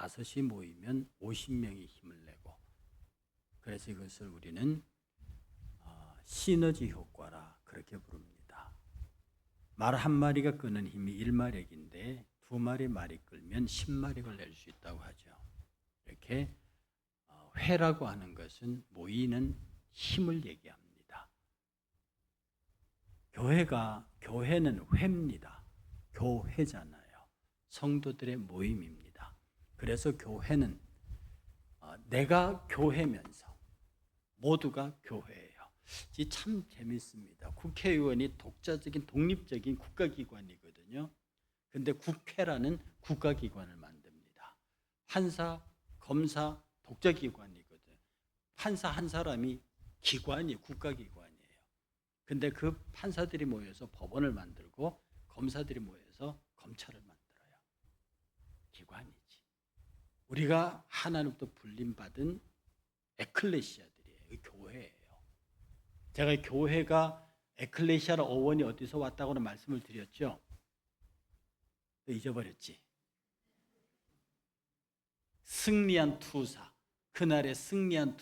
5이 모이면 50명이 힘을 내고, 그래서 이것을 우리는 시너지 효과라 그렇게 부릅니다. 말 한 마리가 끄는 힘이 1마력인데 2마리 말이 끌면 10마력을 낼 수 있다고 하죠. 이렇게 회라고 하는 것은 모이는 힘을 얘기합니다. 교회는 회입니다. 교회잖아요. 성도들의 모임입니다. 그래서 교회는 내가 교회면서 모두가 교회예요. 참 재밌습니다. 국회의원이 독자적인 독립적인 국가기관이거든요. 근데 국회라는 국가기관을 만듭니다. 판사, 검사, 독자기관이거든. 판사 한 사람이 기관이에요. 국가기관이에요. 근데 그 판사들이 모여서 법원을 만들고 검사들이 모여서 검찰을 만들어요. 기관이지. 우리가 하나님부터 불림받은 에클레시아들이에요. 교회예요. 제가 교회가 에클레시아라 어원이 어디서 왔다고는 말씀을 드렸죠. 또 잊어버렸지. 승리한 투사. 그날의 승리한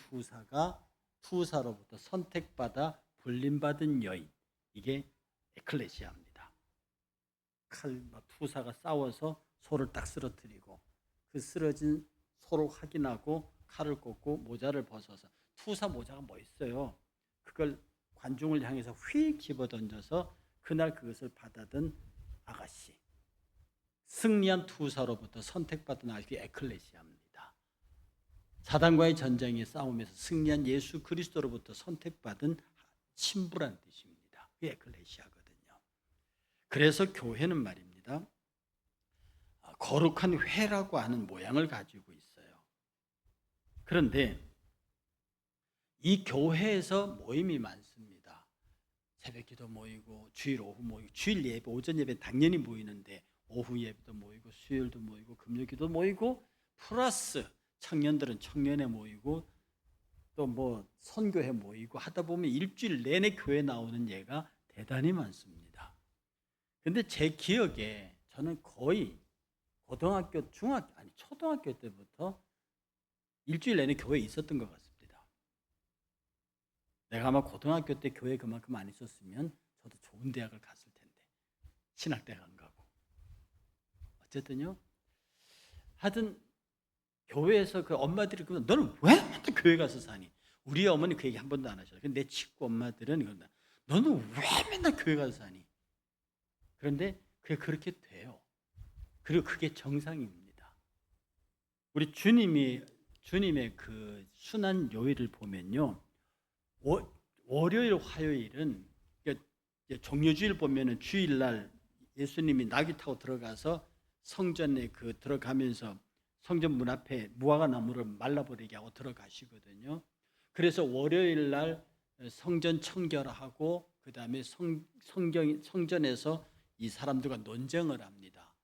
투사로부터 선택받아 불림받은 여인. 이게 에클레시아입니다. 투사가 싸워서 소를 딱 쓰러뜨리고 그 쓰러진 소를 확인하고 칼을 꽂고 모자를 벗어서, 투사 모자가 멋있어요. 그걸 관중을 향해서 휙 집어던져서 그날 그것을 받아든 아가씨. 승리한 투사로부터 선택받은 아가씨, 에클레시아입니다. 사단과의 전쟁의 싸움에서 승리한 예수 그리스도로부터 선택받은 신부란 뜻입니다. 그게 에클레시아거든요. 그래서 교회는 말입니다, 거룩한 회라고 하는 모양을 가지고 있어요. 그런데 이 교회에서 모임이 많습니다. 새벽기도 모이고 주일 오후 모이고, 주일 예배 오전 예배 당연히 모이는데 오후 예배도 모이고 수요일도 모이고 금요기도 모이고, 플러스 청년들은 청년회 모이고 또 뭐 선교회 모이고 하다 보면 일주일 내내 교회 나오는 예가 대단히 많습니다. 근데 제 기억에 저는 거의 초등학교 때부터 일주일 내내 교회에 있었던 것 같습니다. 내가 아마 고등학교 때 교회 그만큼 안 있었으면 저도 좋은 대학을 갔을 텐데 신학대학 안 가고. 어쨌든요. 하여튼 교회에서 그 엄마들이 그러면 너는 왜 맨날 교회 가서 사니? 우리 어머니 그 얘기 한 번도 안 하셔요. 근데 내 친구 엄마들은 이런다. 너는 왜 맨날 교회 가서 사니? 그런데 그게 그렇게 돼요. 그리고 그게 정상입니다. 우리 주님의 그 순환 요일을 보면요, 월요일, 화요일은 종료주일 보면은 주일날 예수님이 나귀 타고 들어가서 성전에 들어가면서 성전 문 앞에 무화과 나무를 말라버리게 하고 들어가시거든요. 그래서 월요일 날 성전 청결하고 그 다음에 성전에서 이 사람들과 논쟁을 합니다.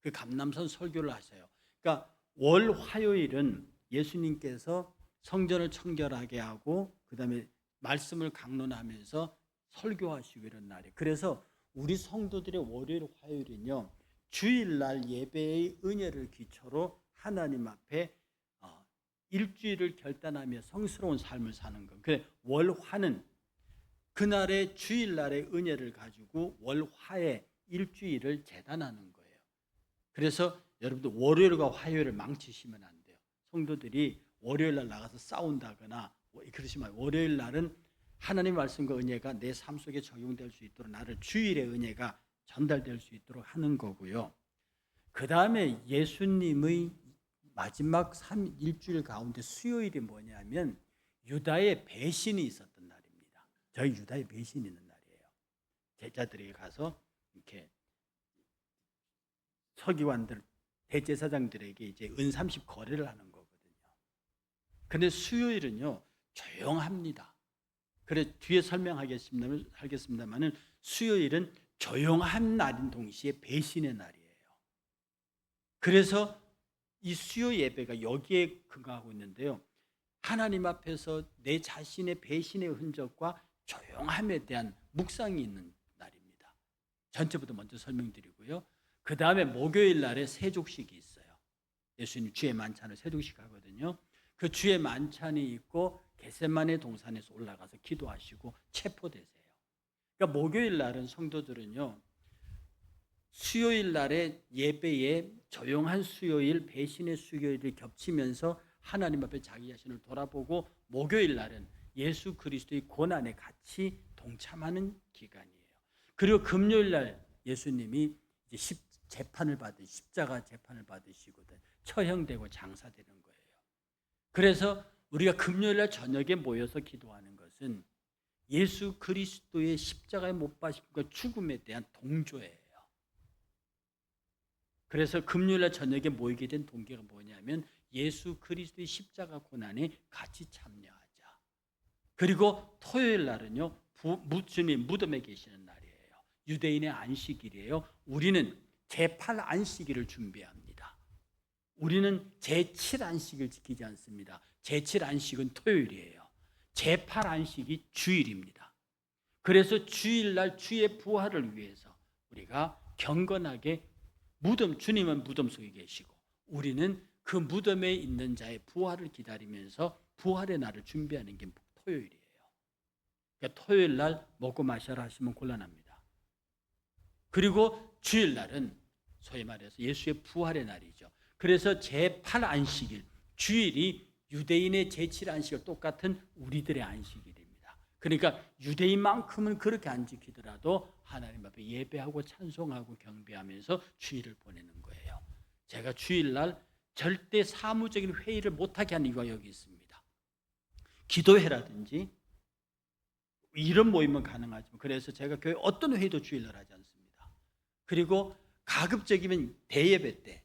그 감람선 설교를 하세요. 그러니까 월 화요일은 예수님께서 성전을 청결하게 하고 그 다음에 말씀을 강론하면서 설교하시고 이런 날이에요. 그래서 우리 성도들의 월요일 화요일은요, 주일날 예배의 은혜를 기초로 하나님 앞에 일주일을 결단하며 성스러운 삶을 사는 것. 그래, 월화는 그날의 주일날의 은혜를 가지고 월화의 일주일을 재단하는 거예요. 그래서 여러분들 월요일과 화요일을 망치시면 안 돼요. 성도들이 월요일날 나가서 싸운다거나 그러시면, 월요일 날은 하나님 말씀과 은혜가 내 삶 속에 적용될 수 있도록, 나를 주일의 은혜가 전달될 수 있도록 하는 거고요. 그 다음에 예수님의 마지막 일주일 가운데 수요일이 뭐냐면 유다의 배신이 있었던 날입니다. 저희 유다의 배신이 있는 날이에요. 제자들에게 가서 이렇게 서기관들, 대제사장들에게 이제 은 30 거래를 하는 거거든요. 근데 수요일은요, 조용합니다. 그래 뒤에 설명하겠습니다만은 수요일은 조용한 날인 동시에 배신의 날이에요. 그래서 이 수요 예배가 여기에 근거하고 있는데요, 하나님 앞에서 내 자신의 배신의 흔적과 조용함에 대한 묵상이 있는 날입니다. 전체부터 먼저 설명드리고요. 그 다음에 목요일 날에 세족식이 있어요. 예수님 주의 만찬을 새벽씩 하거든요. 그 주의 만찬이 있고 겟세마네 동산에서 올라가서 기도하시고 체포되세요. 그러니까 목요일 날은 성도들은요, 수요일 날에 예배에 조용한 수요일, 배신의 수요일이 겹치면서 하나님 앞에 자기 자신을 돌아보고, 목요일 날은 예수 그리스도의 고난에 같이 동참하는 기간이에요. 그리고 금요일 날 예수님이 이제 십자가 재판을 받으시거든 처형되고 장사되는 거예요. 그래서 우리가 금요일 날 저녁에 모여서 기도하는 것은 예수 그리스도의 십자가에 못 박힌 죽음에 대한 동조예요. 그래서 금요일 날 저녁에 모이게 된 동기가 뭐냐면 예수 그리스도의 십자가 고난에 같이 참여하자. 그리고 토요일 날은요, 주님 무덤에 계시는 날이에요. 유대인의 안식일이에요. 우리는 제8 안식일을 준비합니다. 우리는 제7 안식일 지키지 않습니다. 제7 안식은 토요일이에요. 제8 안식이 주일입니다. 그래서 주일날 주의 부활을 위해서 우리가 경건하게 주님은 무덤 속에 계시고 우리는 그 무덤에 있는 자의 부활을 기다리면서 부활의 날을 준비하는 게 토요일이에요. 그러니까 토요일 날 먹고 마셔라 하시면 곤란합니다. 그리고 주일 날은 소위 말해서 예수의 부활의 날이죠. 그래서 제8 안식일, 주일이 유대인의 제7 안식일 똑같은 우리들의 안식일입니다. 그러니까 유대인만큼은 그렇게 안 지키더라도 하나님 앞에 예배하고 찬송하고 경배하면서 주일을 보내는 거예요. 제가 주일날 절대 사무적인 회의를 못하게 하는 이유가 여기 있습니다. 기도회라든지 이런 모임은 가능하지만, 그래서 제가 교회 어떤 회의도 주일날 하지 않습니다. 그리고 가급적이면 대예배 때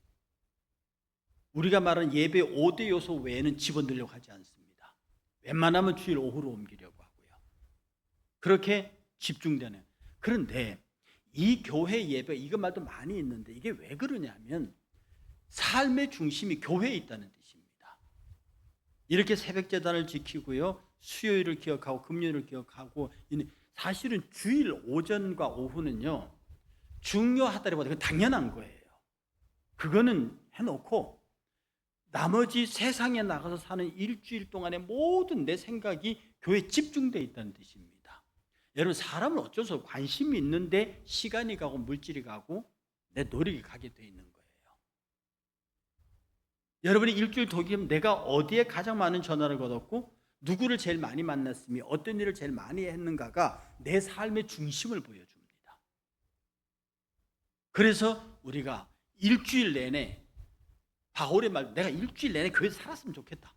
우리가 말하는 예배 5대 요소 외에는 집어넣으려고 하지 않습니다. 웬만하면 주일 오후로 옮기려고 하고요. 그렇게 집중되는. 그런데 이 교회 예배, 이것 말도 많이 있는데 이게 왜 그러냐면 삶의 중심이 교회에 있다는 뜻입니다. 이렇게 새벽제단을 지키고요, 수요일을 기억하고 금요일을 기억하고, 사실은 주일 오전과 오후는요 중요하다기보다 당연한 거예요. 그거는 해놓고 나머지 세상에 나가서 사는 일주일 동안의 모든 내 생각이 교회에 집중되어 있다는 뜻입니다. 여러분, 사람은 어쩔 수 없고 관심이 있는데 시간이 가고 물질이 가고 내 노력이 가게 되어 있는 거예요. 여러분이 일주일 도기면 내가 어디에 가장 많은 전화를 걸었고 누구를 제일 많이 만났으며 어떤 일을 제일 많이 했는가가 내 삶의 중심을 보여줍니다. 그래서 우리가 일주일 내내, 바울의 말, 내가 일주일 내내 교회에서 살았으면 좋겠다,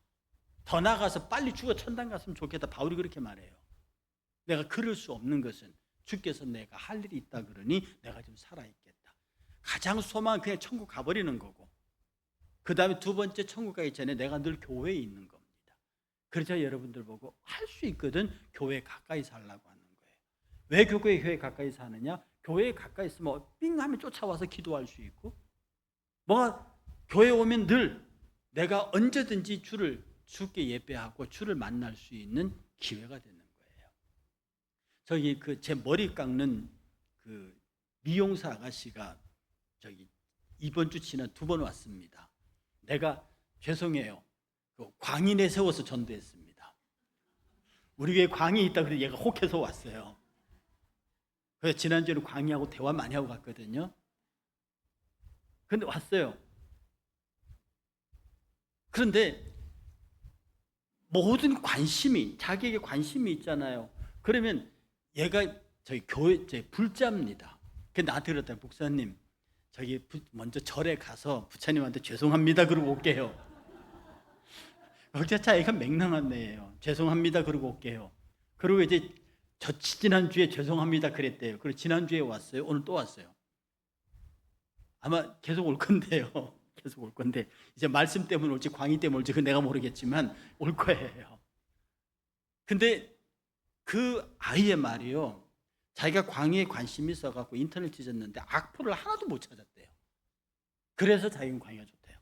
더 나아가서 빨리 죽어 천당 갔으면 좋겠다, 바울이 그렇게 말해요. 내가 그럴 수 없는 것은 주께서 내가 할 일이 있다 그러니 내가 좀 살아있겠다. 가장 소망은 그냥 천국 가버리는 거고, 그 다음에 두 번째, 천국 가기 전에 내가 늘 교회에 있는 겁니다. 그래서 여러분들 보고 할 수 있거든, 교회 가까이 살라고 하는 거예요. 왜 교회 가까이 사느냐? 교회에 가까이 있으면 삥 하면 쫓아와서 기도할 수 있고, 교회에 오면 늘 내가 언제든지 주께 예배하고 주를 만날 수 있는 기회가 되는 거예요. 저기 제 머리 깎는 그 미용사 아가씨가 이번 주 지난 2번 왔습니다. 내가 죄송해요, 광인에 세워서 전도했습니다. 우리 교회에 광이 있다 그래서 얘가 혹해서 왔어요. 그래서 지난주에는 광희하고 대화 많이 하고 갔거든요. 근데 왔어요. 그런데 모든 관심이, 자기에게 관심이 있잖아요. 그러면 얘가 저희 교회 불자입니다. 근데 나한테 그랬다. 목사님, 먼저 절에 가서 부처님한테 죄송합니다 그러고 올게요. 어째차 애가 맹랑한 애예요. 죄송합니다 그러고 올게요. 그리고 이제 지난주에 죄송합니다 그랬대요. 그리고 지난주에 왔어요. 오늘 또 왔어요. 아마 계속 올 건데요. 계속 올 건데, 이제 말씀 때문에 올지 광희 때문에 올지 그건 내가 모르겠지만 올 거예요. 근데 그 아이의 말이요, 자기가 광희에 관심이 있어갖고 인터넷 뒤졌는데 악플을 하나도 못 찾았대요. 그래서 자기는 광희가 좋대요.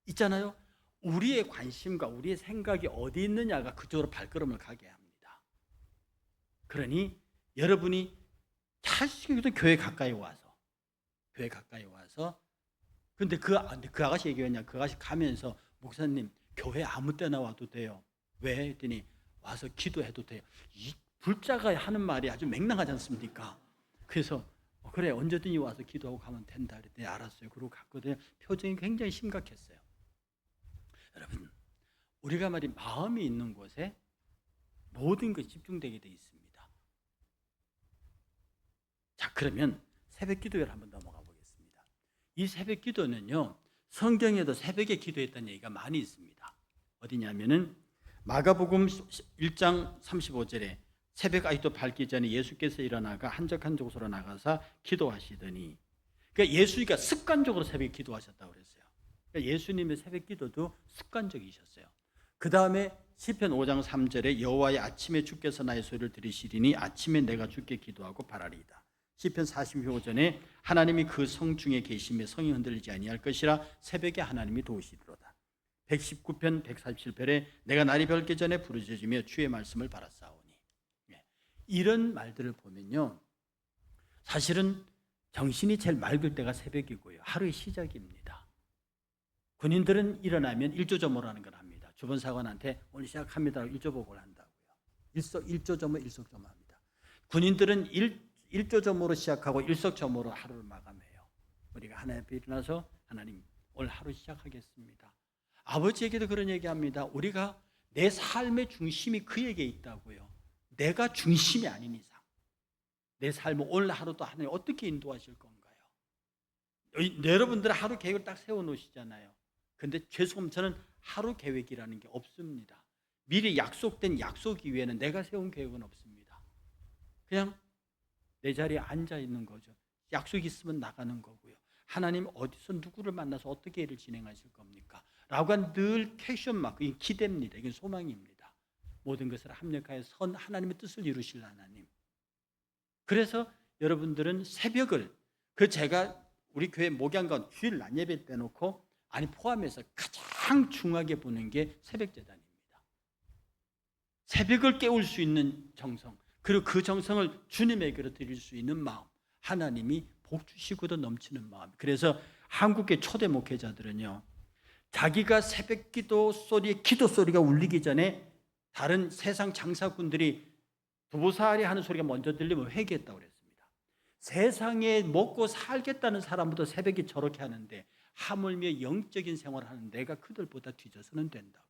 있잖아요, 우리의 관심과 우리의 생각이 어디 있느냐가 그쪽으로 발걸음을 가게 합니다. 그러니 여러분이 할 수 있는 교회 가까이 와서 근데 그 아가씨 얘기했냐? 그 아가씨 가면서 목사님 교회 아무 때나 와도 돼요. 왜? 했더니 와서 기도해도 돼요. 이 불자가 하는 말이 아주 맹랑하지 않습니까? 그래서 그래 언제든지 와서 기도하고 가면 된다 그랬더니 알았어요. 그러고 갔거든요. 표정이 굉장히 심각했어요. 여러분 우리가 말이 마음이 있는 곳에 모든 것이 집중되게 돼 있습니다. 자 그러면 새벽 기도회를 한번 넘어가 보겠습니다. 이 새벽 기도는요 성경에도 새벽에 기도했다는 얘기가 많이 있습니다. 어디냐면은 마가복음 1장 35절에 새벽 아직도 밝기 전에 예수께서 일어나가 한적한 곳으로 나가서 기도하시더니, 그러니까 예수가 습관적으로 새벽에 기도하셨다고 그랬어요. 그러니까 예수님의 새벽 기도도 습관적이셨어요. 그 다음에 시편 5장 3절에 여호와의 아침에 주께서 나의 소리를 들으시리니 아침에 내가 주께 기도하고 바라리이다. 시편 45전에 하나님이 그 성 중에 계심에 성이 흔들리지 아니할 것이라 새벽에 하나님이 도우시리로다. 119편 147편에 내가 날이 밝기 전에 부르짖으며 주의 말씀을 바라싸오니. 이런 말들을 보면요 사실은 정신이 제일 맑을 때가 새벽이고요 하루의 시작입니다. 군인들은 일어나면 일조점으로 하는 걸 합니다. 주변사관한테 오늘 시작합니다 일조복을 한다고요. 일조점을 일석점합니다. 군인들은 일조점으로 시작하고 일석점으로 하루를 마감해요. 우리가 하나님 앞에 일어나서 하나님 오늘 하루 시작하겠습니다. 아버지에게도 그런 얘기합니다. 우리가 내 삶의 중심이 그에게 있다고요. 내가 중심이 아닌 이상 내 삶을 오늘 하루도 하나님 어떻게 인도하실 건가요? 여러분들 하루 계획을 딱 세워놓으시잖아요. 근데 죄송하면 저는 하루 계획이라는 게 없습니다. 미리 약속된 약속 이외에는 내가 세운 계획은 없습니다. 그냥 내 자리에 앉아 있는 거죠. 약속 있으면 나가는 거고요. 하나님 어디서 누구를 만나서 어떻게 일을 진행하실 겁니까? 라고 한 늘 퀘스천 마크, 이게 기대입니다. 이건 소망입니다. 모든 것을 합력하여 하나님의 뜻을 이루실 하나님. 그래서 여러분들은 새벽을 제가 우리 교회 목양관 주일 낮 예배 빼놓고 포함해서 가장 중요하게 보는 게 새벽 제단입니다. 새벽을 깨울 수 있는 정성, 그리고 그 정성을 주님에게로 드릴 수 있는 마음, 하나님이 복 주시고도 넘치는 마음. 그래서 한국의 초대 목회자들은요 자기가 새벽 기도 소리가 울리기 전에 다른 세상 장사꾼들이 두보살이 하는 소리가 먼저 들리면 회개했다고 그랬습니다. 세상에 먹고 살겠다는 사람부터 새벽에 저렇게 하는데 하물며 영적인 생활을 하는 내가 그들보다 뒤져서는 된다고.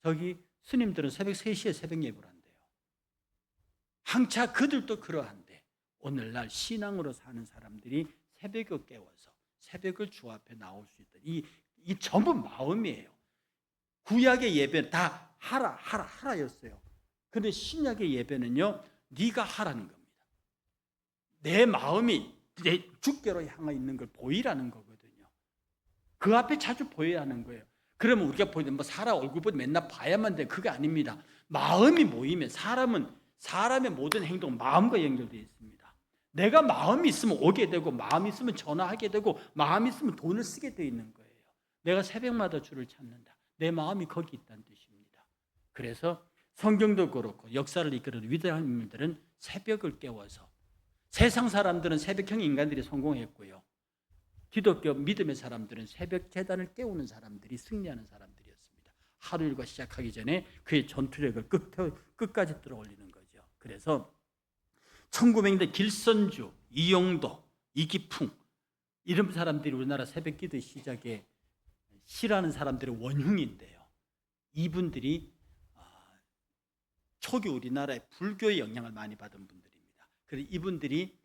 저기 스님들은 새벽 3시에 새벽 예불 한대요. 항차 그들도 그러한데 오늘날 신앙으로 사는 사람들이 새벽을 깨워서 새벽을 주 앞에 나올 수 있다. 이 전부 마음이에요. 구약의 예배는 다 하라였어요. 그런데 신약의 예배는요 네가 하라는 겁니다. 내 마음이 내 주께로 향해 있는 걸 보이라는 거거든요. 그 앞에 자주 보여야 하는 거예요. 그러면 우리가 보이는 사람 얼굴 보고 맨날 봐야만 돼. 그게 아닙니다. 마음이 모이면 사람의 모든 행동은 마음과 연결되어 있습니다. 내가 마음이 있으면 오게 되고 마음이 있으면 전화하게 되고 마음이 있으면 돈을 쓰게 되어 있는 거예요. 내가 새벽마다 주를 찾는다. 내 마음이 거기 있다는 뜻입니다. 그래서 성경도 그렇고 역사를 이끌어낸 위대한 인물들은 새벽을 깨워서, 세상 사람들은 새벽형 인간들이 성공했고요. 기독교 믿음의 사람들은 새벽 제단을 깨우는 사람들이 승리하는 사람들이었습니다. 하루 일과 시작하기 전에 그의 전투력을 끝까지 들어올리는 거죠. 그래서 1900년대 길선주, 이용도, 이기풍 이런 사람들이 우리나라 새벽 기도 시작에 싫어하는 사람들의 원흉인데요. 이분들이 초기 우리나라의 불교의 영향을 많이 받은 분들입니다. 그래서 이분들이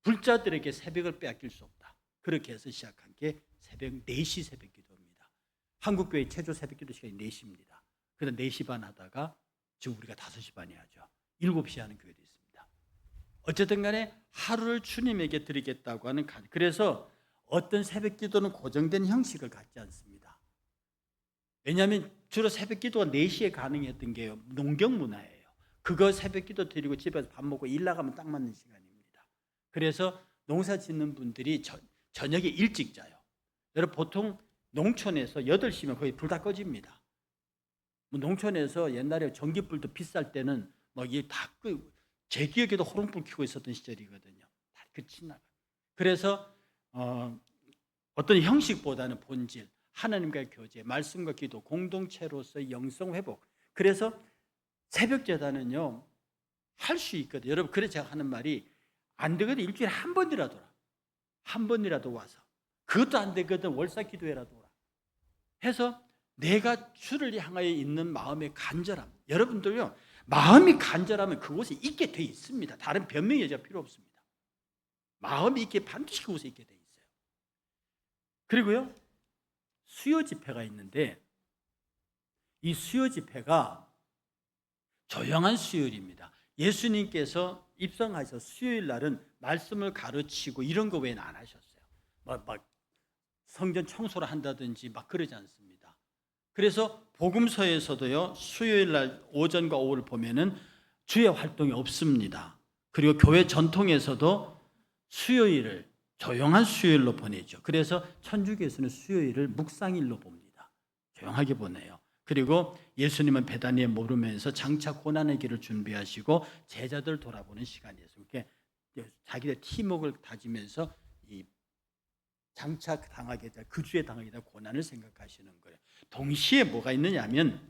불자들에게 새벽을 빼앗길 수 없다. 그렇게 해서 시작한 게 새벽 4시 새벽 기도입니다. 한국교회 최초 새벽 기도 시간이 4시입니다. 그래서 4시 반 하다가 지금 우리가 5시 반에 하죠. 7시 하는 교회도 있습니다. 어쨌든 간에 하루를 주님에게 드리겠다고 하는, 그래서 어떤 새벽 기도는 고정된 형식을 갖지 않습니다. 왜냐하면 주로 새벽 기도가 4시에 가능했던 게 농경 문화예요. 그거 새벽 기도 드리고 집에서 밥 먹고 일 나가면 딱 맞는 시간입니다. 그래서 농사 짓는 분들이 저녁에 일찍 자요. 여러분 보통 농촌에서 8시면 거의 불 다 꺼집니다. 농촌에서 옛날에 전기불도 비쌀 때는 이게 다 제 기억에도 호롱불 켜고 있었던 시절이거든요. 다 끝이 나가. 그래서 어떤 형식보다는 본질, 하나님과의 교제, 말씀과 기도, 공동체로서의 영성 회복. 그래서 새벽 제단은요 할 수 있거든요. 여러분, 그래서 제가 하는 말이 안 되거든 일주일에 한 번이라도 한 번이라도 와서, 그것도 안 되거든 월사 기도회라도 오라 해서 내가 주를 향하여 있는 마음의 간절함. 여러분들요 마음이 간절하면 그곳에 있게 돼 있습니다. 다른 변명이 여지가 필요 없습니다. 마음이 있게 반드시 그곳에 있게 돼 있어요. 그리고요 수요 집회가 있는데 이 수요 집회가 조용한 수요일입니다. 예수님께서 입성하셔서 수요일 날은 말씀을 가르치고 이런 거 외에는 안 하셨어요. 막 성전 청소를 한다든지 막 그러지 않습니다. 그래서 복음서에서도요 수요일 날 오전과 오후를 보면은 주의 활동이 없습니다. 그리고 교회 전통에서도 수요일을 조용한 수요일로 보내죠. 그래서 천주교에서는 수요일을 묵상일로 봅니다. 조용하게 보내요. 그리고 예수님은 베다니에 머무르면서 장차 고난의 길을 준비하시고 제자들 돌아보는 시간이었어요. 이렇게 자기들 팀웍을 다지면서 이 장차 당하게 될, 그 주에 당하게 될 고난을 생각하시는 거예요. 동시에 뭐가 있느냐면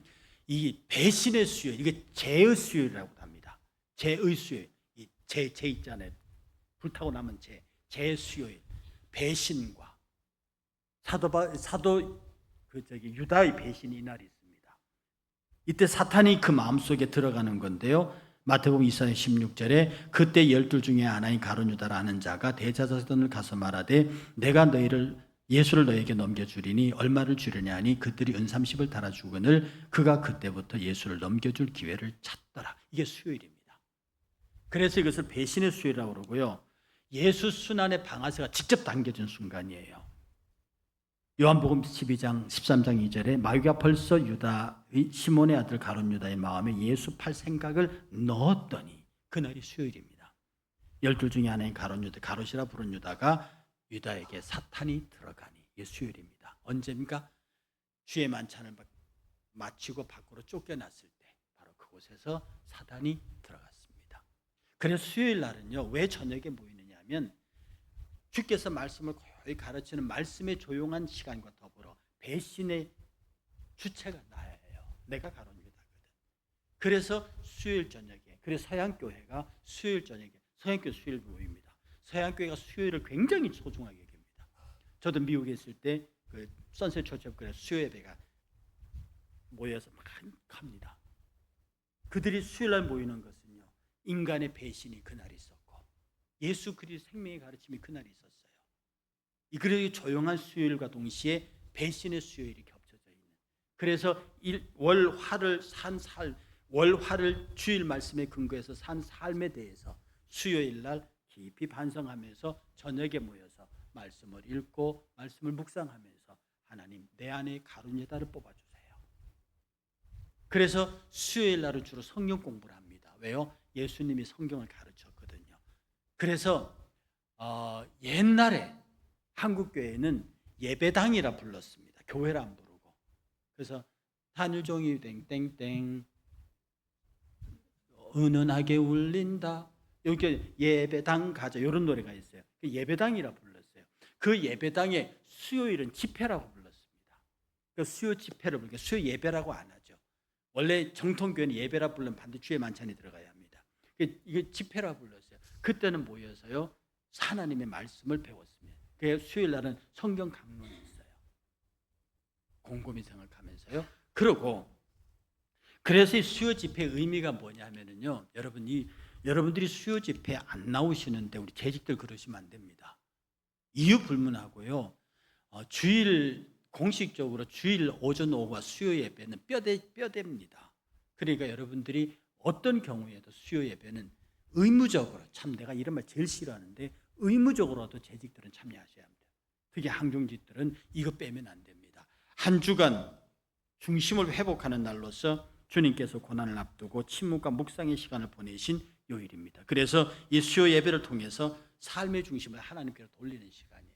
이 배신의 수요일, 이게 죄의 수요일이라고 합니다. 죄의 수요일, 이 죄 있잖아요. 불타고 남은 죄의 수요일, 배신과 유다의 배신이 이날이 있습니다. 이때 사탄이 그 마음속에 들어가는 건데요. 마태복음 24장 16절에 그때 12 중에 하나인 가룟 유다라 하는 자가 대제사장을 가서 말하되 내가 예수를 너에게 넘겨주리니 얼마를 주려냐 하니 그들이 은 30을 달아주거늘 그가 그때부터 예수를 넘겨줄 기회를 찾더라. 이게 수요일입니다. 그래서 이것을 배신의 수요일이라고 그러고요. 예수 순환의 방아쇠가 직접 당겨진 순간이에요. 요한복음 12장 13장 2절에 마귀가 벌써 유다의 시몬의 아들 가룟 유다의 마음에 예수 팔 생각을 넣었더니 그날이 수요일입니다. 12 중에 하나인 가룟 유다, 가롯이라 부른 유다가 유다에게 사탄이 들어가니 이게 수요일입니다. 언제입니까? 주의 만찬을 마치고 밖으로 쫓겨났을 때 바로 그곳에서 사탄이 들어갔습니다. 그래서 수요일 날은요 왜 저녁에 모이느냐 하면 주께서 말씀을 고요히 가르치는 말씀의 조용한 시간과 더불어 배신의 주체가 나예요. 내가 가룟 유다거든. 그래서 수요일 저녁에, 그래서 서양교회가 수요일 저녁에, 서양교회 수요일 모입니다. 서양교회가 수요일을 굉장히 소중하게 여깁니다. 저도 미국에 있을 때 그 선셋 초첩교회 수요 예배가 모여서 막 합니다. 그들이 수요일 날 모이는 것은요 인간의 배신이 그날이 있었고 예수 그리스도의 생명의 가르침이 그날이 있었어요. 그래서 조용한 수요일과 동시에 배신의 수요일이 겹쳐져 있는. 그래서 월화를 주일 말씀에 근거해서 산 삶에 대해서 수요일 날 깊이 반성하면서 저녁에 모여서 말씀을 읽고 말씀을 묵상하면서 하나님 내 안에 가룟 유다를 뽑아주세요. 그래서 수요일 날은 주로 성경 공부를 합니다. 왜요? 예수님이 성경을 가르쳤거든요. 그래서 옛날에 한국교회는 예배당이라 불렀습니다. 교회라 안 부르고. 그래서 단일종이 땡땡땡 은은하게 울린다. 여기 예배당 가자 이런 노래가 있어요. 예배당이라 불렀어요. 그 예배당의 수요일은 집회라고 불렀습니다. 그 수요 집회를 부르니까 수요 예배라고 안 하죠. 원래 정통교회는 예배라 부르면 반드시 주의 만찬이 들어가야 합니다. 이게 집회라 불렀어요. 그때는 모여서요 하나님의 말씀을 배웠습니다. 그 수요일 날은 성경 강론이 있어요. 곰곰이 생각하면서요. 그래서 이 수요 집회의 의미가 뭐냐면요. 여러분들이 수요 집회에 안 나오시는데 우리 재직들 그러시면 안 됩니다. 이유 불문하고요. 공식적으로 주일 오전 오후와 수요 예배는 뼈대입니다. 그러니까 여러분들이 어떤 경우에도 수요 예배는 의무적으로, 참 내가 이런 말 제일 싫어하는데 의무적으로도 재직들은 참여하셔야 합니다. 특히 항종직들은 이거 빼면 안 됩니다. 한 주간 중심을 회복하는 날로서 주님께서 고난을 앞두고 침묵과 묵상의 시간을 보내신 요일입니다. 그래서 이 수요 예배를 통해서 삶의 중심을 하나님께로 돌리는 시간이에요.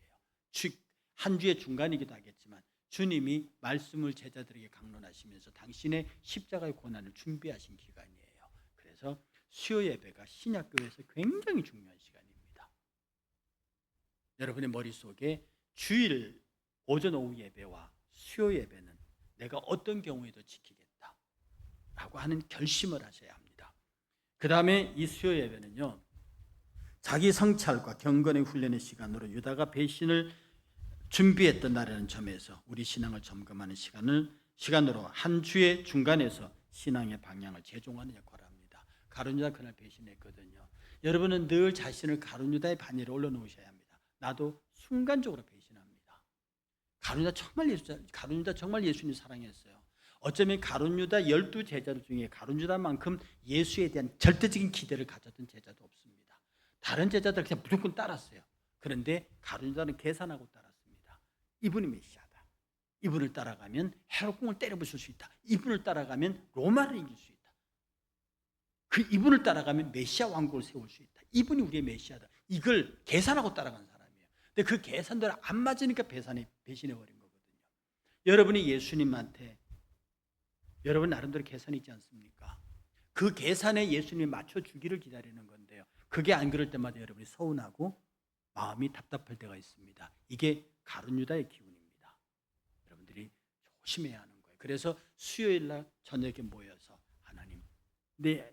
한 주의 중간이기도 하겠지만 주님이 말씀을 제자들에게 강론하시면서 당신의 십자가의 고난을 준비하신 기간이에요. 그래서 수요 예배가 신약교회에서 굉장히 중요한 시간입니다. 여러분의 머릿속에 주일 오전 오후 예배와 수요 예배는 내가 어떤 경우에도 지키겠다라고 하는 결심을 하셔야 합니다. 그 다음에 이 수요 예배는요, 자기 성찰과 경건의 훈련의 시간으로 유다가 배신을 준비했던 날이라는 점에서 우리 신앙을 점검하는 시간으로 한 주의 중간에서 신앙의 방향을 재종하는 역할을 합니다. 가룟 유다 그날 배신했거든요. 여러분은 늘 자신을 가룟 유다의 반열에 올려놓으셔야 합니다. 나도 순간적으로 배신합니다. 가룟 유다 정말 예수님 사랑했어요. 어쩌면 가룟 유다 12제자들 중에 가룟 유다만큼 예수에 대한 절대적인 기대를 가졌던 제자도 없습니다. 다른 제자들 그냥 무조건 따랐어요. 그런데 가룟 유다는 계산하고 따랐습니다. 이분이 메시아다. 이분을 따라가면 헤롯궁을 때려부술 수 있다. 이분을 따라가면 로마를 이길 수 있다. 그 이분을 따라가면 메시아 왕국을 세울 수 있다. 이분이 우리의 메시아다. 이걸 계산하고 따라간 사람이에요. 근데 그 계산대로 안 맞으니까 배신해버린 거거든요. 여러분이 예수님한테 여러분 나름대로 계산이 있지 않습니까? 그 계산에 예수님이 맞춰주기를 기다리는 건데요. 그게 안 그럴 때마다 여러분이 서운하고 마음이 답답할 때가 있습니다. 이게 가룟 유다의 기운입니다. 여러분들이 조심해야 하는 거예요. 그래서 수요일 날 저녁에 모여서 하나님, 내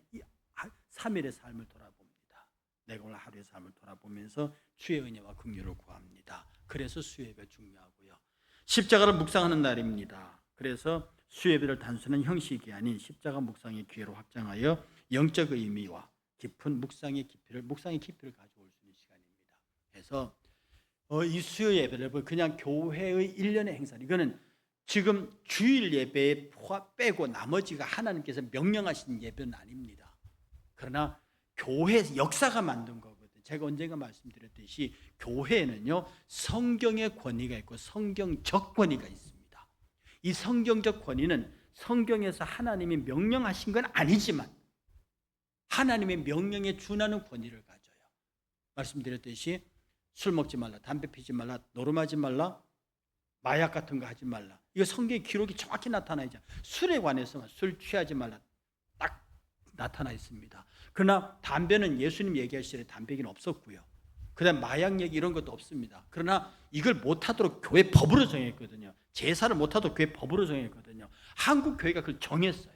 3일의 삶을 돌아봅니다. 내가 오늘 하루의 삶을 돌아보면서 주의 은혜와 긍휼을 구합니다. 그래서 수요예배 중요하고요. 십자가를 묵상하는 날입니다. 그래서 수요예배를 단순한 형식이 아닌 십자가 묵상의 기회로 확장하여 영적 의미와 깊은 묵상의 깊이를 가져올 수 있는 시간입니다. 그래서 이 수요 예배를 그냥 교회의 일련의 행사, 이거는 지금 주일 예배에 빼고 나머지가 하나님께서 명령하신 예배는 아닙니다. 그러나 교회 역사가 만든 거거든요. 제가 언젠가 말씀드렸듯이 교회에는요, 성경의 권위가 있고 성경적 권위가 있습니다. 이 성경적 권위는 성경에서 하나님이 명령하신 건 아니지만 하나님의 명령에 준하는 권위를 가져요. 말씀드렸듯이 술 먹지 말라, 담배 피지 말라, 노름하지 말라, 마약 같은 거 하지 말라. 이거 성경의 기록이 정확히 나타나 있죠. 술에 관해서만 술 취하지 말라 딱 나타나 있습니다. 그러나 담배는 예수님 얘기하실 때 담배기는 없었고요. 그다음 마약 얘기 이런 것도 없습니다. 그러나 이걸 못하도록 교회 법으로 정했거든요. 제사를 못하도록 교회 법으로 정했거든요. 한국 교회가 그걸 정했어요.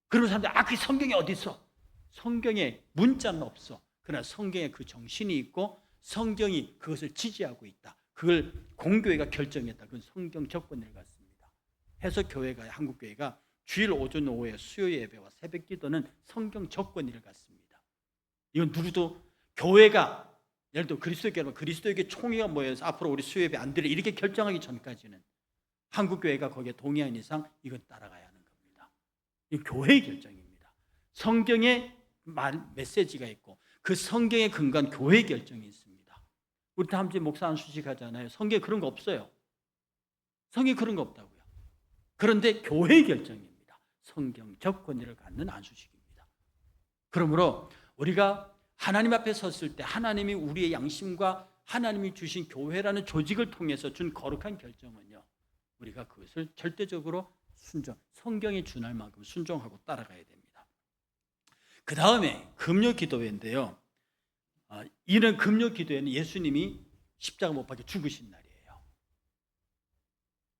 그러면 사람들이 그 성경이 어디 있어? 성경에 문자는 없어. 그러나 성경에 그 정신이 있고 성경이 그것을 지지하고 있다. 그걸 공교회가 결정했다. 그건 성경적 권위를 갖습니다. 해서 한국 교회가 주일 오전 오후에 수요 예배와 새벽 기도는 성경적 권위를 갖습니다. 이건 누구도 교회가 예를 들어 그리스도에게 총회가 모여서 앞으로 우리 수요 예배 안 드려 이렇게 결정하기 전까지는 한국 교회가 거기에 동의한 이상 이건 따라가야 하는 겁니다. 이 교회의 결정입니다. 성경에 메시지가 있고 그 성경의 근간 교회의 결정이 있습니다. 우리 다음 주에 목사 안수식 하잖아요. 성경에 그런 거 없어요. 성경에 그런 거 없다고요. 그런데 교회의 결정입니다. 성경적 권위를 갖는 안수식입니다. 그러므로 우리가 하나님 앞에 섰을 때 하나님이 우리의 양심과 하나님이 주신 교회라는 조직을 통해서 준 거룩한 결정은요, 우리가 그것을 절대적으로 성경에 준할 만큼 순종하고 따라가야 됩니다. 그 다음에 금요 기도회인데요. 이런 금요 기도회는 예수님이 십자가 못 박혀 죽으신 날이에요.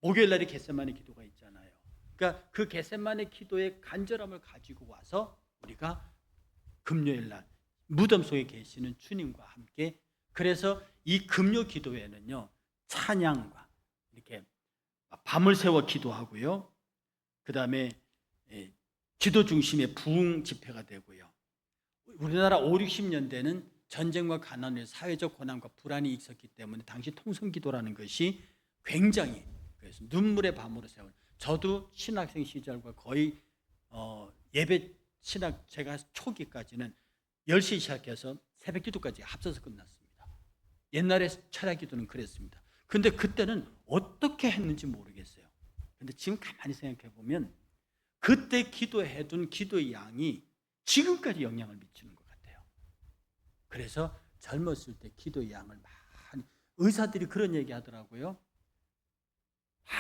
목요일 날이 겟세마네 기도가 있잖아요. 그러니까 그 겟세마네 기도의 간절함을 가지고 와서 우리가 금요일 날 무덤 속에 계시는 주님과 함께, 그래서 이 금요 기도회는요, 찬양과 이렇게 밤을 새워 기도하고요. 그 다음에 기도 중심의 부흥 집회가 되고요. 우리나라 5, 60년대는 전쟁과 가난의 사회적 고난과 불안이 있었기 때문에 당시 통성기도라는 것이 굉장히, 그래서 눈물의 밤으로 세운, 저도 신학생 시절과 거의 예배 신학 제가 초기까지는 10시 시작해서 새벽 기도까지 합쳐서 끝났습니다. 옛날에 철야 기도는 그랬습니다. 근데 그때는 어떻게 했는지 모르겠어요. 근데 지금 가만히 생각해 보면 그때 기도해둔 기도의 양이 지금까지 영향을 미치는 것 같아요. 그래서 젊었을 때 기도의 양을 많이, 의사들이 그런 얘기 하더라고요.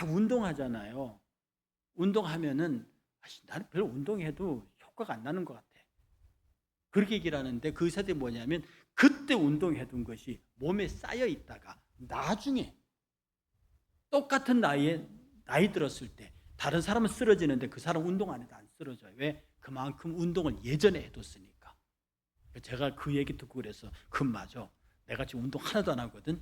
운동하잖아요. 운동하면은 나는 별로 운동해도 효과가 안 나는 것 같아. 그렇게 얘기를 하는데 그 의사들이 뭐냐면 그때 운동해둔 것이 몸에 쌓여 있다가 나중에 똑같은 나이 들었을 때 다른 사람은 쓰러지는데 그 사람 운동 안 해도 안 쓰러져요. 왜? 그만큼 운동을 예전에 해뒀으니까. 제가 그 얘기 듣고 그래서 맞아. 내가 지금 운동 하나도 안 하거든.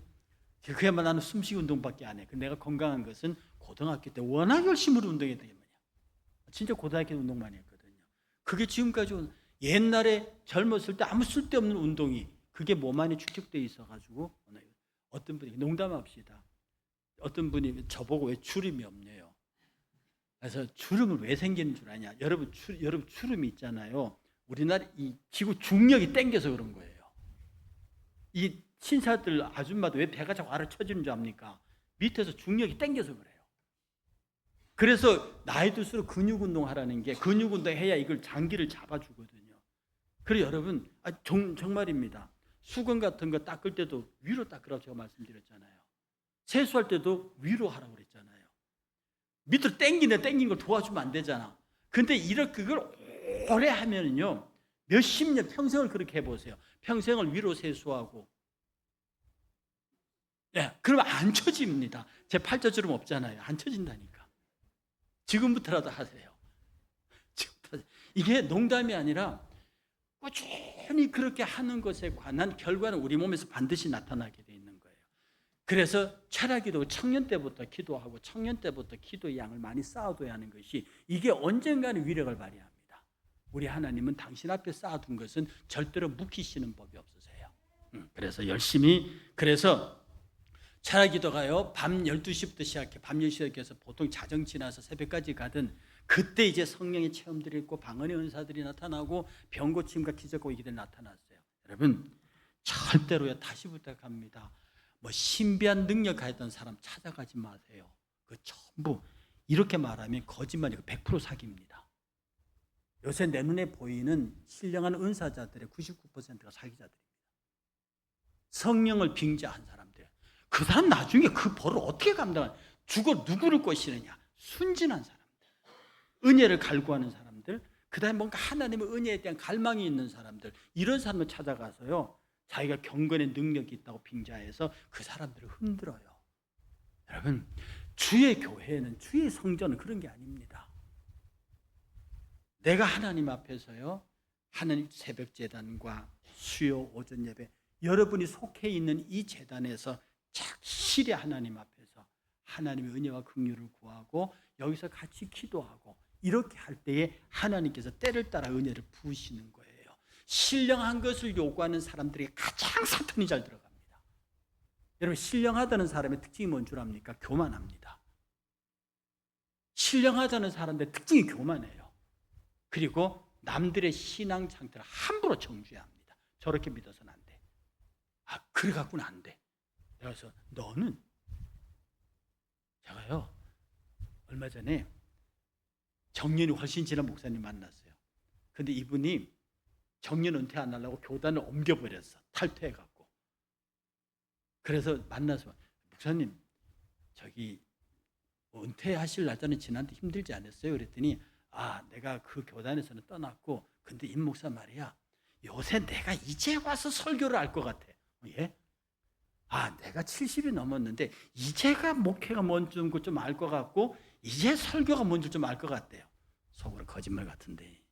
그야말로 나는 숨쉬기 운동밖에 안 해. 내가 건강한 것은 고등학교 때 워낙 열심히 운동했던 게 뭐냐. 진짜 고등학교 때 운동 많이 했거든요. 그게 지금까지 옛날에 젊었을 때 아무 쓸데없는 운동이 그게 몸 안에 축적되어 있어가지고 어떤 분이 농담합시다. 어떤 분이 저보고 왜 주름이 없냐요. 그래서 주름은 왜 생기는 줄 아냐. 여러분 주름이 있잖아요. 우리나라 이 지구 중력이 땡겨서 그런 거예요. 이 신사들 아줌마도 왜 배가 자꾸 아래 쳐지는 줄 압니까? 밑에서 중력이 땡겨서 그래요. 그래서 나이 들수록 근육 운동하라는 게 근육 운동해야 이걸 장기를 잡아주거든요. 그래서 여러분 정말입니다. 수건 같은 거 닦을 때도 위로 닦으라고 제가 말씀드렸잖아요. 세수할 때도 위로 하라고 그랬잖아요. 밑으로 땡긴 걸 도와주면 안 되잖아. 근데 이렇게 그걸 오래 하면은요, 몇십 년 평생을 그렇게 해보세요. 평생을 위로 세수하고. 네, 그러면 안 쳐집니다. 제 팔자주름 없잖아요. 안 쳐진다니까. 지금부터라도 하세요. 이게 농담이 아니라 꾸준히 그렇게 하는 것에 관한 결과는 우리 몸에서 반드시 나타나게 돼 있는 거예요. 그래서 철학기도 청년 때부터 기도하고 청년 때부터 기도의 양을 많이 쌓아둬야 하는 것이 이게 언젠가는 위력을 발휘합니다. 우리 하나님은 당신 앞에 쌓아둔 것은 절대로 묵히시는 법이 없으세요. 그래서 열심히 철학기도가요 밤 12시부터 시작해 밤 10시부터 해서 보통 자정 지나서 새벽까지 가든 그때 이제 성령의 체험들이 있고 방언의 은사들이 나타나고 병 고침과 기적과 이게 나타났어요. 여러분 절대로요 다시 부탁합니다. 뭐 신비한 능력 가졌던 사람 찾아가지 마세요. 그 전부 이렇게 말하면 거짓말이고 100% 사기입니다. 요새 내 눈에 보이는 신령한 은사자들의 99%가 사기자들입니다. 성령을 빙자한 사람들. 그 사람 나중에 그 벌을 어떻게 죽어 누구를 꼬시느냐? 순진한 사람들. 은혜를 갈구하는 사람들. 그 다음에 뭔가 하나님의 은혜에 대한 갈망이 있는 사람들. 이런 사람을 찾아가서요. 자기가 경건의 능력이 있다고 빙자해서 그 사람들을 흔들어요. 여러분 주의 교회는 주의 성전은 그런 게 아닙니다. 내가 하나님 앞에서요 하나님 새벽 제단과 수요 오전 예배 여러분이 속해 있는 이 제단에서 착실히 하나님 앞에서 하나님의 은혜와 긍휼을 구하고 여기서 같이 기도하고 이렇게 할 때에 하나님께서 때를 따라 은혜를 부으시는 거예요. 신령한 것을 요구하는 사람들이 가장 사탄이 잘 들어갑니다. 여러분 신령하다는 사람의 특징이 뭔 줄 압니까? 교만합니다. 신령하다는 사람들의 특징이 교만해요. 그리고 남들의 신앙 상태를 함부로 정죄합니다. 저렇게 믿어서는 안 돼. 그래 갖고는 안 돼. 그래서 너는 제가요 얼마 전에 정년이 훨씬 지난 목사님 만났어요. 근데 이분이 정년 은퇴 안 하려고 교단을 옮겨버렸어. 탈퇴해갖고. 그래서 만나서 목사님 저기 은퇴하실 날짜는 지났는데 힘들지 않았어요? 그랬더니 내가 그 교단에서는 떠났고 근데 임 목사 말이야 요새 내가 이제 와서 설교를 할 것 같아. 예? 내가 70이 넘었는데 이제가 목회가 뭔지 좀 알 것 같고 이제 설교가 뭔지 좀 알 것 같대요. 속으로 거짓말 같은데.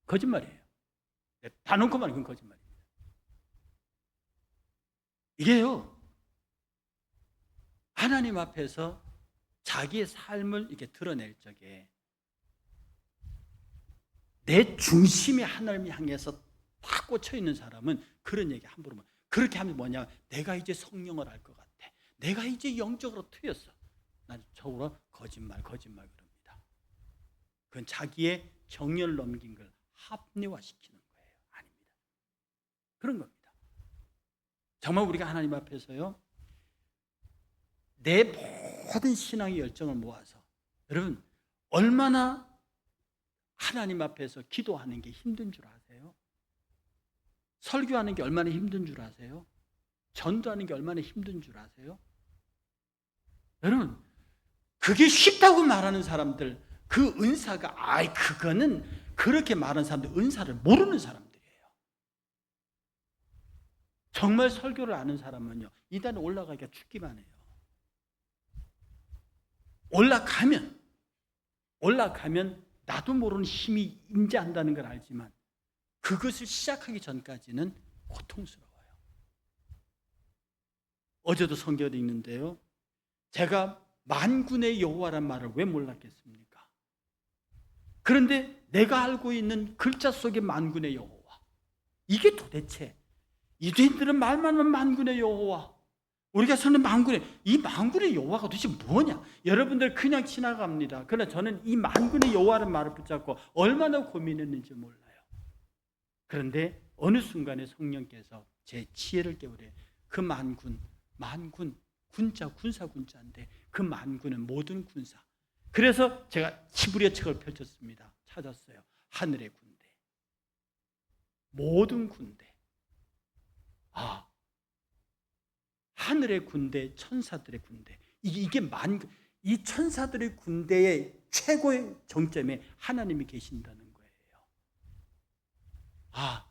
거짓말이에요. 다 놓고 말하면 그건 거짓말입니다. 이게요 하나님 앞에서 자기의 삶을 이렇게 드러낼 적에 내 중심이 하나님을 향해서 딱 꽂혀 있는 사람은 그런 얘기 함부로 그렇게 하면 뭐냐? 내가 이제 성령을 알 것 같아. 내가 이제 영적으로 트였어. 난 저로 거짓말 그럽니다. 그건 자기의 정열 넘긴 걸 합리화시키는 거예요. 아닙니다. 그런 겁니다. 정말 우리가 하나님 앞에서요 내 모든 신앙의 열정을 모아서 여러분 얼마나 하나님 앞에서 기도하는 게 힘든 줄 아세요? 설교하는 게 얼마나 힘든 줄 아세요? 전도하는 게 얼마나 힘든 줄 아세요? 여러분 그게 쉽다고 말하는 사람들 그 은사가 그거는 그렇게 말하는 사람들 은사를 모르는 사람들이에요. 정말 설교를 아는 사람은요, 이단 올라가기가 죽기만 해요. 올라가면 나도 모르는 힘이 임재한다는 걸 알지만 그것을 시작하기 전까지는 고통스러워요. 어제도 성경을 읽는데요, 제가 만군의 여호와란 말을 왜 몰랐겠습니까? 그런데 내가 알고 있는 글자 속의 만군의 여호와, 이게 도대체 유대인들은 말만 하면 만군의 여호와, 우리가 쓰는 이 만군의 여호와가 도대체 뭐냐? 여러분들 그냥 지나갑니다. 그러나 저는 이 만군의 여호와라는 말을 붙잡고 얼마나 고민했는지 몰라요. 그런데 어느 순간에 성령께서 제 지혜를 깨우래. 그 만군, 군자, 군사 군자인데 그 만군은 모든 군사. 그래서 제가 히브리어 책을 펼쳤습니다. 찾았어요. 하늘의 군대, 모든 군대. 하늘의 군대, 천사들의 군대. 이 천사들의 군대의 최고의 정점에 하나님이 계신다는 거예요.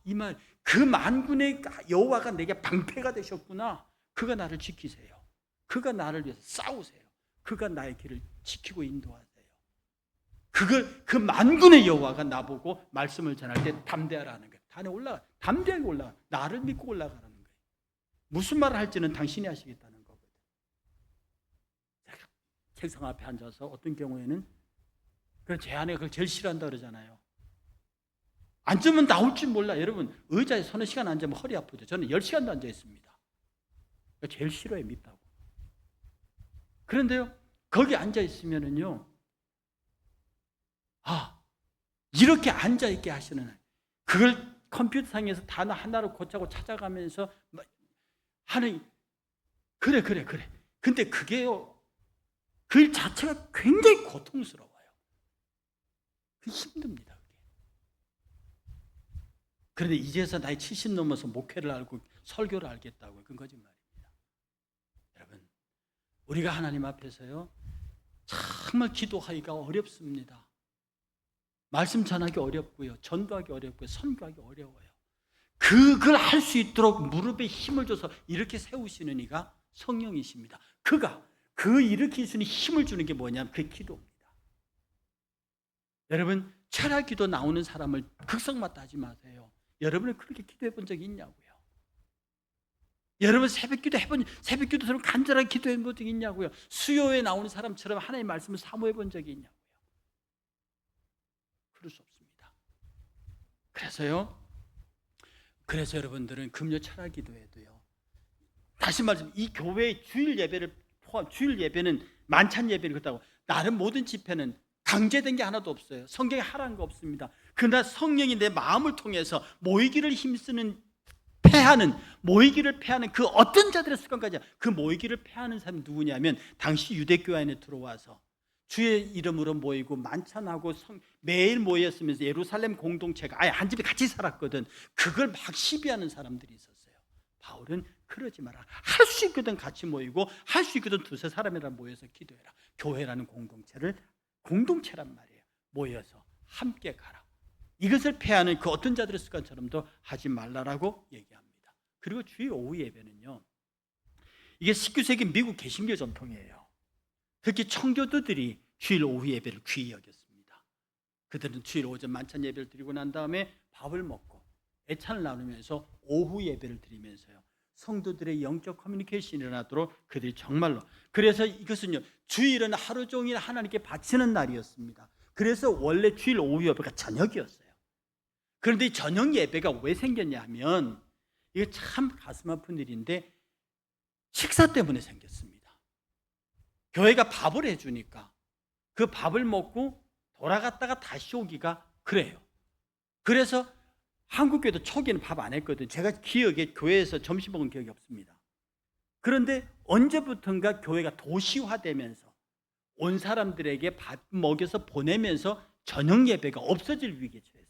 이 말, 그 만군의 여호와가 내게 방패가 되셨구나. 그가 나를 지키세요. 그가 나를 위해서 싸우세요. 그가 나의 길을 지키고 인도하세요. 그 만군의 여호와가 나보고 말씀을 전할 때 담대하라는 거예요. 담대하게 올라가. 나를 믿고 올라가라는 거예요. 무슨 말을 할지는 당신이 하시겠다는 거거든요. 제가 책상 앞에 앉아서 어떤 경우에는 제 아내가 그걸 제일 싫어한다 그러잖아요. 앉으면 나올 줄 몰라. 여러분, 의자에 서너 시간 앉으면 허리 아프죠. 저는 10시간도 앉아 있습니다. 제일 싫어해, 밉다고. 그런데요, 거기 앉아 있으면은요, 이렇게 앉아 있게 하시는, 그걸 컴퓨터상에서 단어 하나를 고차고 찾아가면서 하는, 그래. 근데 그게요, 그 자체가 굉장히 고통스러워요. 그게 힘듭니다. 그런데 이제서 나이 70 넘어서 목회를 알고 설교를 알겠다고요. 그건 거짓말입니다. 여러분, 우리가 하나님 앞에서요, 정말 기도하기가 어렵습니다. 말씀 전하기 어렵고요, 전도하기 어렵고요, 선교하기 어려워요. 그걸 할 수 있도록 무릎에 힘을 줘서 이렇게 세우시는 이가 성령이십니다. 그가 일으킬 수 있는 힘을 주는 게 뭐냐면 그게 기도입니다. 여러분, 철학 기도 나오는 사람을 극성맞다 하지 마세요. 여러분은 그렇게 기도해 본 적이 있냐고요? 여러분 새벽 기도처럼 간절하게 기도해 본 적이 있냐고요? 수요에 나오는 사람처럼 하나님의 말씀을 사모해 본 적이 있냐고요? 그럴 수 없습니다. 그래서 여러분들은 금요 철학 기도에도요, 다시 말하면 이 교회의 주일 예배는 만찬 예배를 그렇다고, 나름 모든 집회는 강제된 게 하나도 없어요. 성경에 하라는 거 없습니다. 그러나 성령이 내 마음을 통해서 모이기를 패하는 그 어떤 자들의 습관까지, 그 모이기를 패하는 사람이 누구냐면, 당시 유대교회 안에 들어와서 주의 이름으로 모이고 만찬하고 매일 모였으면서 예루살렘 공동체가 아예 한 집에 같이 살았거든. 그걸 막 시비하는 사람들이 있었어요. 바울은 그러지 마라. 할 수 있거든 같이 모이고, 할 수 있거든 두세 사람이랑 모여서 기도해라. 교회라는 공동체란 말이에요. 모여서 함께 가라. 이것을 패하는 그 어떤 자들의 습관처럼도 하지 말라라고 얘기합니다. 그리고 주일 오후 예배는요, 이게 19세기 미국 개신교 전통이에요. 특히 청교도들이 주일 오후 예배를 귀히 여겼습니다. 그들은 주일 오전 만찬 예배를 드리고 난 다음에 밥을 먹고 애찬을 나누면서 오후 예배를 드리면서요, 성도들의 영적 커뮤니케이션이 일어나도록 그들이 정말로, 그래서 이것은요, 주일은 하루 종일 하나님께 바치는 날이었습니다. 그래서 원래 주일 오후 예배가 저녁이었어요. 그런데 이 저녁 예배가 왜 생겼냐 하면, 이게 참 가슴 아픈 일인데 식사 때문에 생겼습니다. 교회가 밥을 해주니까 그 밥을 먹고 돌아갔다가 다시 오기가 그래요. 그래서 한국교회도 초기에는 밥 안 했거든요. 제가 기억에 교회에서 점심 먹은 기억이 없습니다. 그런데 언제부턴가 교회가 도시화되면서 온 사람들에게 밥 먹여서 보내면서 저녁 예배가 없어질 위기에 처했습니다.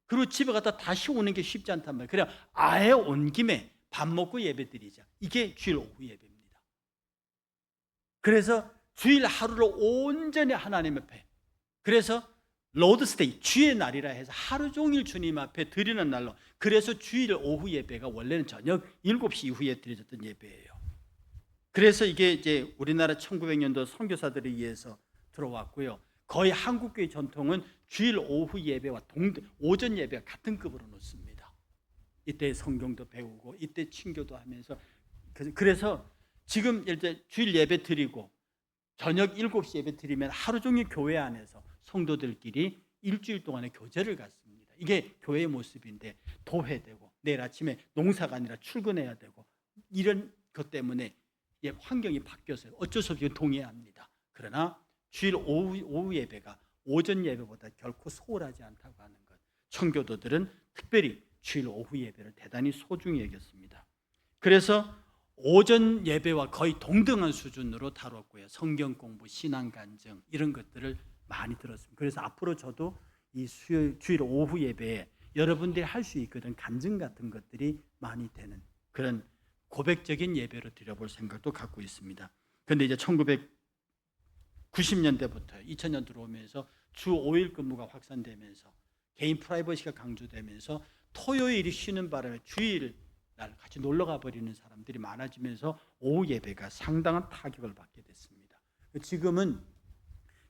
그리고 집에 갔다 다시 오는 게 쉽지 않단 말이에요. 그래 아예 온 김에 밥 먹고 예배 드리자. 이게 주일 오후 예배입니다. 그래서 주일 하루를 온전히 하나님 앞에, 그래서 로드스데이, 주의 날이라 해서 하루 종일 주님 앞에 드리는 날로, 그래서 주일 오후 예배가 원래는 저녁 7시 이후에 드려졌던 예배예요. 그래서 이게 이제 우리나라 1900년도 선교사들에 의해서 들어왔고요. 거의 한국교회 전통은 주일 오후 예배와 오전 예배가 같은 급으로 놓습니다. 이때 성경도 배우고 이때 친교도 하면서, 그래서 지금 이제 주일 예배 드리고 저녁 7시 예배 드리면 하루 종일 교회 안에서 성도들끼리 일주일 동안의 교제를 갖습니다. 이게 교회의 모습인데, 도회되고 내일 아침에 농사가 아니라 출근해야 되고 이런 것 때문에 환경이 바뀌었어요. 어쩔 수 없이 동의합니다. 그러나 주일 오후 예배가 오전 예배보다 결코 소홀하지 않다고 하는 것, 청교도들은 특별히 주일 오후 예배를 대단히 소중히 여겼습니다. 그래서 오전 예배와 거의 동등한 수준으로 다뤘고요. 성경 공부, 신앙 간증 이런 것들을 많이 들었습니다. 그래서 앞으로 저도 이 주일 오후 예배에 여러분들이 할 수 있거든 간증 같은 것들이 많이 되는 그런 고백적인 예배로 드려볼 생각도 갖고 있습니다. 그런데 이제 1990년대부터 2000년 들어오면서 주 5일 근무가 확산되면서 개인 프라이버시가 강조되면서 토요일이 쉬는 바람에 주일 날 같이 놀러 가버리는 사람들이 많아지면서 오후 예배가 상당한 타격을 받게 됐습니다. 지금은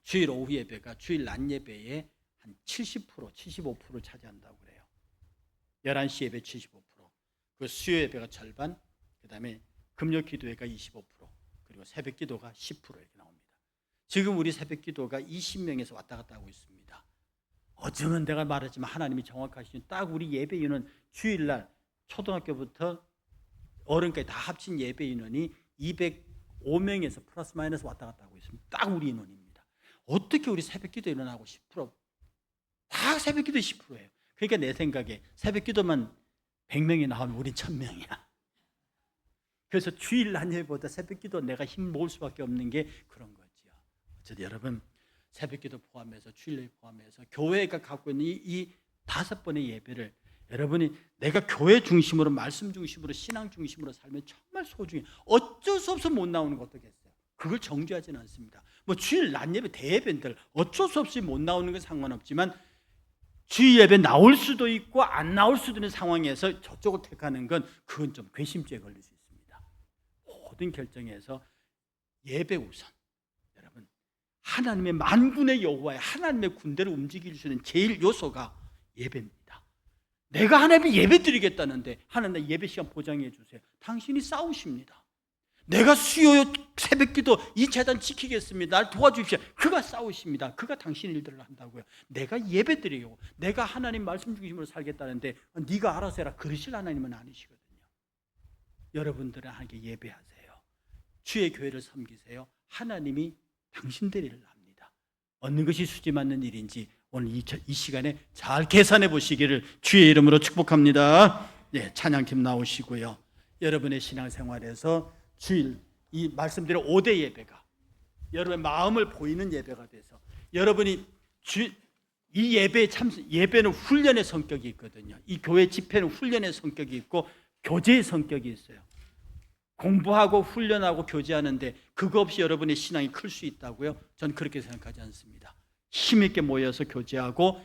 주일 오후 예배가 주일 낮 예배의 한 70%, 75%를 차지한다고 그래요. 11시 예배 75%, 그 수요 예배가 절반, 그 다음에 금요 기도회가 25%, 그리고 새벽 기도가 10% 이렇게 나옵니다. 지금 우리 새벽 기도가 20명에서 왔다 갔다 하고 있습니다. 어쩌면 내가 말했지만 하나님이 정확하시니 딱 우리 예배 인원 주일날 초등학교부터 어른까지 다 합친 예배 인원이 205명에서 플러스 마이너스 왔다 갔다 하고 있습니다. 딱 우리 인원입니다. 어떻게 우리 새벽 기도 일어나고 10%? 다 새벽 기도 10%예요. 그러니까 내 생각에 새벽 기도만 100명이 나오면 우린 1000명이야. 그래서 주일 낮 예배보다 새벽 기도 내가 힘 모을 수밖에 없는 게 그런 거지요. 어쨌든 여러분 새벽 기도 포함해서 주일 예배 포함해서 교회가 갖고 있는 이 5번의 예배를 여러분이 내가 교회 중심으로, 말씀 중심으로, 신앙 중심으로 살면 정말 소중해. 어쩔 수 없어 못 나오는 거 어떻겠어요? 그걸 정죄하지는 않습니다. 뭐 주일 낮 예배 대예배들 어쩔 수 없이 못 나오는 건 상관없지만 주일 예배 나올 수도 있고 안 나올 수도 있는 상황에서 저쪽을 택하는 건 그건 좀 괘씸죄에 걸릴 수 있습니다. 모든 결정에서 예배 우선. 여러분 하나님의 만군의 여호와의 하나님의 군대를 움직일 수 있는 제일 요소가 예배입니다. 내가 하나님께 예배 드리겠다는데 하나님 나 예배 시간 보장해 주세요. 당신이 싸우십니다. 내가 수요 새벽기도 이 재단 지키겠습니다. 날 도와주십시오. 그가 싸우십니다. 그가 당신 일들을 한다고요. 내가 예배 드리고 내가 하나님 말씀 중심으로 살겠다는데 네가 알아서 해라 그러실 하나님은 아니시거든요. 여러분들은 하나님께 예배하세요. 주의 교회를 섬기세요. 하나님이 당신들 일을 합니다. 어느 것이 수지 맞는 일인지 오늘 이 시간에 잘 계산해 보시기를 주의 이름으로 축복합니다. 네, 찬양팀 나오시고요. 여러분의 신앙생활에서 주일 이 말씀드린 5대 예배가 여러분의 마음을 보이는 예배가 돼서 여러분이 이 예배에 예배는 훈련의 성격이 있거든요. 이 교회 집회는 훈련의 성격이 있고 교제의 성격이 있어요. 공부하고 훈련하고 교제하는데 그거 없이 여러분의 신앙이 클 수 있다고요? 저는 그렇게 생각하지 않습니다. 힘있게 모여서 교제하고